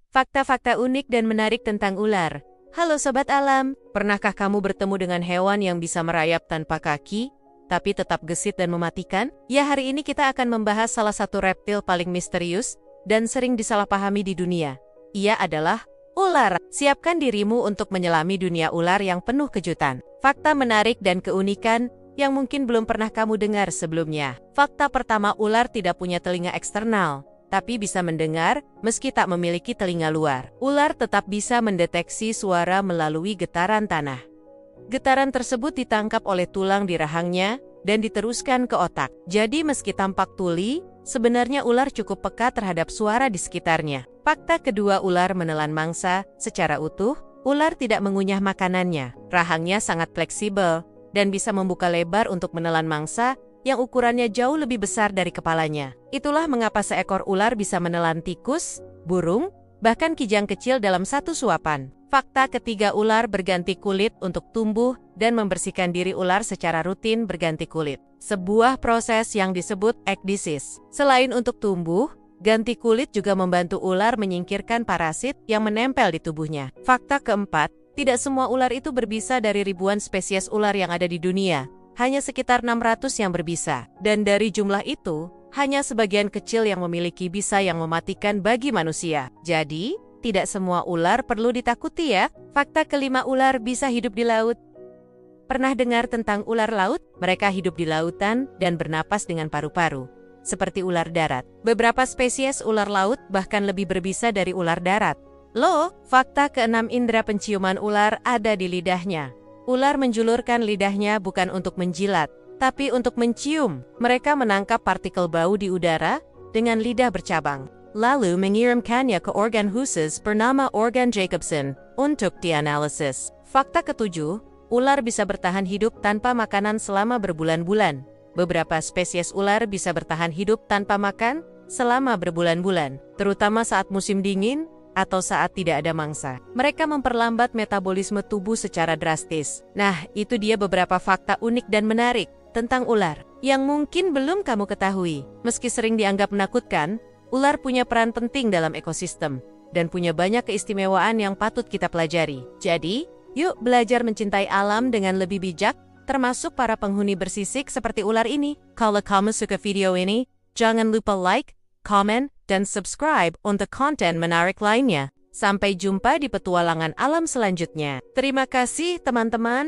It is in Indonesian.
Fakta-fakta unik dan menarik tentang ular. Halo Sobat Alam, pernahkah kamu bertemu dengan hewan yang bisa merayap tanpa kaki, tapi tetap gesit dan mematikan? Ya, hari ini kita akan membahas salah satu reptil paling misterius dan sering disalahpahami di dunia. Ia adalah ular. Siapkan dirimu untuk menyelami dunia ular yang penuh kejutan. Fakta menarik dan keunikan yang mungkin belum pernah kamu dengar sebelumnya. Fakta pertama, ular tidak punya telinga eksternal, tapi bisa mendengar meski tak memiliki telinga luar. Ular tetap bisa mendeteksi suara melalui getaran tanah. Getaran tersebut ditangkap oleh tulang di rahangnya dan diteruskan ke otak. Jadi meski tampak tuli, sebenarnya ular cukup peka terhadap suara di sekitarnya. Fakta kedua, ular menelan mangsa secara utuh. Ular tidak mengunyah makanannya. Rahangnya sangat fleksibel dan bisa membuka lebar untuk menelan mangsa yang ukurannya jauh lebih besar dari kepalanya. Itulah mengapa seekor ular bisa menelan tikus, burung, bahkan kijang kecil dalam satu suapan. Fakta ketiga, ular berganti kulit untuk tumbuh dan membersihkan diri. Ular secara rutin berganti kulit, sebuah proses yang disebut ekdisis. Selain untuk tumbuh, ganti kulit juga membantu ular menyingkirkan parasit yang menempel di tubuhnya. Fakta keempat, tidak semua ular itu berbisa. Dari ribuan spesies ular yang ada di dunia, hanya sekitar 600 yang berbisa. Dan dari jumlah itu, hanya sebagian kecil yang memiliki bisa yang mematikan bagi manusia. Jadi, tidak semua ular perlu ditakuti ya. Fakta kelima, ular bisa hidup di laut. Pernah dengar tentang ular laut? Mereka hidup di lautan dan bernapas dengan paru-paru, seperti ular darat. Beberapa spesies ular laut bahkan lebih berbisa dari ular darat. Loh, fakta keenam, indera penciuman ular ada di lidahnya. Ular menjulurkan lidahnya bukan untuk menjilat, tapi untuk mencium. Mereka menangkap partikel bau di udara dengan lidah bercabang, lalu mengirimkannya ke organ khusus bernama organ Jacobson untuk dianalisis. Fakta ketujuh, ular bisa bertahan hidup tanpa makanan selama berbulan-bulan. Beberapa spesies ular bisa bertahan hidup tanpa makan selama berbulan-bulan, terutama saat musim dingin atau saat tidak ada mangsa. Mereka memperlambat metabolisme tubuh secara drastis. Nah, itu dia beberapa fakta unik dan menarik tentang ular yang mungkin belum kamu ketahui. Meski sering dianggap menakutkan, ular punya peran penting dalam ekosistem dan punya banyak keistimewaan yang patut kita pelajari. Jadi, yuk belajar mencintai alam dengan lebih bijak, termasuk para penghuni bersisik seperti ular ini. Kalau kamu suka video ini, jangan lupa like, komen, dan subscribe untuk konten menarik lainnya. Sampai jumpa di petualangan alam selanjutnya. Terima kasih teman-teman.